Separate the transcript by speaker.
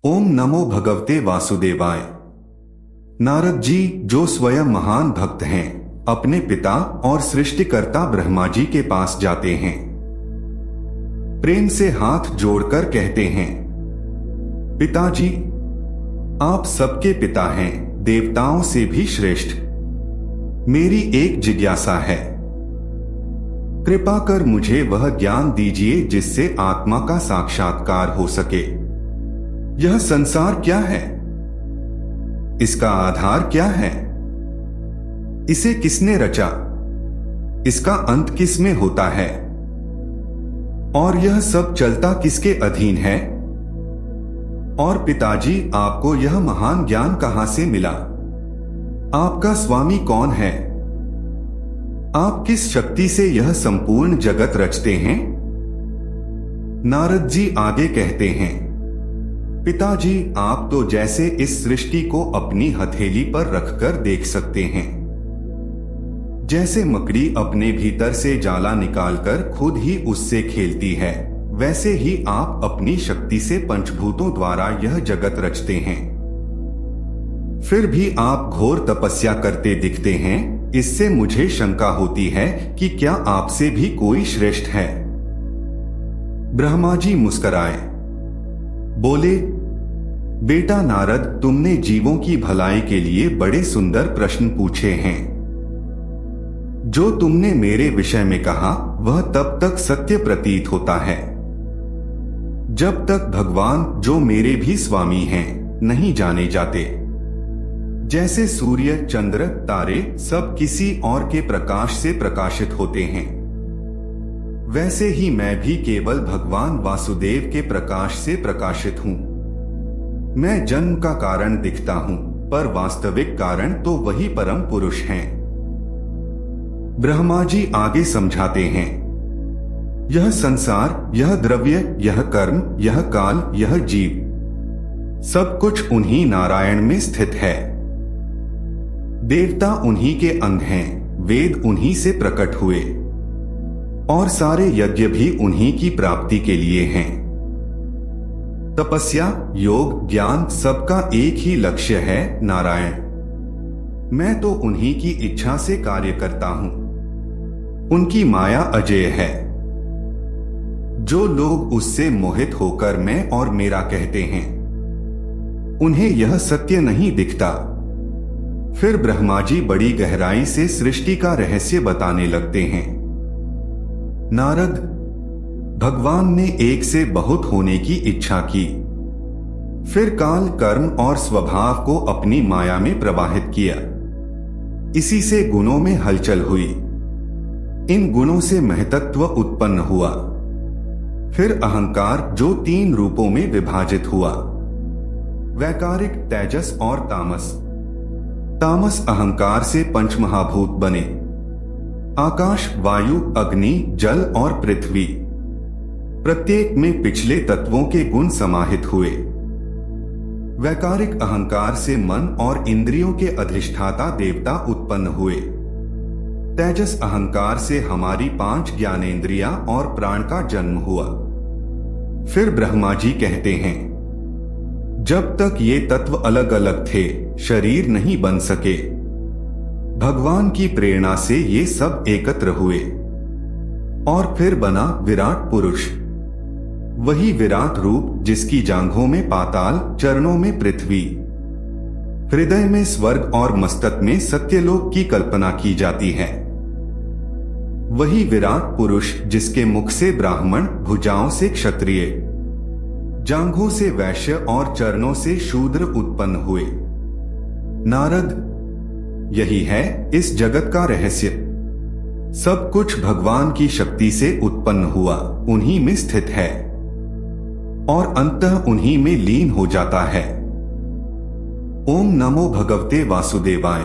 Speaker 1: ओम नमो भगवते वासुदेवाय। नारद जी, जो स्वयं महान भक्त हैं, अपने पिता और सृष्टिकर्ता ब्रह्मा जी के पास जाते हैं। प्रेम से हाथ जोड़कर कहते हैं, पिताजी, आप सबके पिता हैं, देवताओं से भी श्रेष्ठ। मेरी एक जिज्ञासा है, कृपा कर मुझे वह ज्ञान दीजिए जिससे आत्मा का साक्षात्कार हो सके। यह संसार क्या है? इसका आधार क्या है? इसे किसने रचा? इसका अंत किस में होता है? और यह सब चलता किसके अधीन है? और पिताजी, आपको यह महान ज्ञान कहां से मिला? आपका स्वामी कौन है? आप किस शक्ति से यह संपूर्ण जगत रचते हैं? नारद जी आगे कहते हैं, पिताजी, आप तो जैसे इस सृष्टि को अपनी हथेली पर रखकर देख सकते हैं। जैसे मकड़ी अपने भीतर से जाला निकालकर खुद ही उससे खेलती है, वैसे ही आप अपनी शक्ति से पंचभूतों द्वारा यह जगत रचते हैं। फिर भी आप घोर तपस्या करते दिखते हैं। इससे मुझे शंका होती है कि क्या आपसे भी कोई श्रेष्ठ है? ब्रह्मा जी मुस्कुराए, बोले, बेटा नारद, तुमने जीवों की भलाई के लिए बड़े सुंदर प्रश्न पूछे हैं। जो तुमने मेरे विषय में कहा वह तब तक सत्य प्रतीत होता है जब तक भगवान, जो मेरे भी स्वामी हैं, नहीं जाने जाते। जैसे सूर्य, चंद्र, तारे सब किसी और के प्रकाश से प्रकाशित होते हैं, वैसे ही मैं भी केवल भगवान वासुदेव के प्रकाश से प्रकाशित हूँ। मैं जन्म का कारण दिखता हूँ, पर वास्तविक कारण तो वही परम पुरुष हैं। ब्रह्मा जी आगे समझाते हैं, यह संसार, यह द्रव्य, यह कर्म, यह काल, यह जीव, सब कुछ उन्हीं नारायण में स्थित है। देवता उन्हीं के अंग हैं, वेद उन्हीं से प्रकट हुए और सारे यज्ञ भी उन्हीं की प्राप्ति के लिए हैं। तपस्या, योग, ज्ञान सबका एक ही लक्ष्य है, नारायण। मैं तो उन्हीं की इच्छा से कार्य करता हूं। उनकी माया अजेय है। जो लोग उससे मोहित होकर मैं और मेरा कहते हैं, उन्हें यह सत्य नहीं दिखता। फिर ब्रह्मा जी बड़ी गहराई से सृष्टि का रहस्य बताने लगते हैं। नारद, भगवान ने एक से बहुत होने की इच्छा की, फिर काल, कर्म और स्वभाव को अपनी माया में प्रवाहित किया। इसी से गुणों में हलचल हुई। इन गुणों से महतत्व उत्पन्न हुआ। फिर अहंकार, जो 3 रूपों में विभाजित हुआ, वैकारिक, तेजस और तामस। तामस अहंकार से पंचमहाभूत बने, आकाश, वायु, अग्नि, जल और पृथ्वी। प्रत्येक में पिछले तत्वों के गुण समाहित हुए। वैकारिक अहंकार से मन और इंद्रियों के अधिष्ठाता देवता उत्पन्न हुए। तेजस अहंकार से हमारी 5 ज्ञानेंद्रियां और प्राण का जन्म हुआ। फिर ब्रह्मा जी कहते हैं, जब तक ये तत्व अलग अलग थे, शरीर नहीं बन सके। भगवान की प्रेरणा से ये सब एकत्र हुए और फिर बना विराट पुरुष। वही विराट रूप जिसकी जांघों में पाताल, चरणों में पृथ्वी, हृदय में स्वर्ग और मस्तक में सत्यलोक की कल्पना की जाती है। वही विराट पुरुष जिसके मुख से ब्राह्मण, भुजाओं से क्षत्रिय, जांघों से वैश्य और चरणों से शूद्र उत्पन्न हुए। नारद, यही है इस जगत का रहस्य। सब कुछ भगवान की शक्ति से उत्पन्न हुआ, उन्हीं में स्थित है और अंततः उन्हीं में लीन हो जाता है। ओम नमो भगवते वासुदेवाय।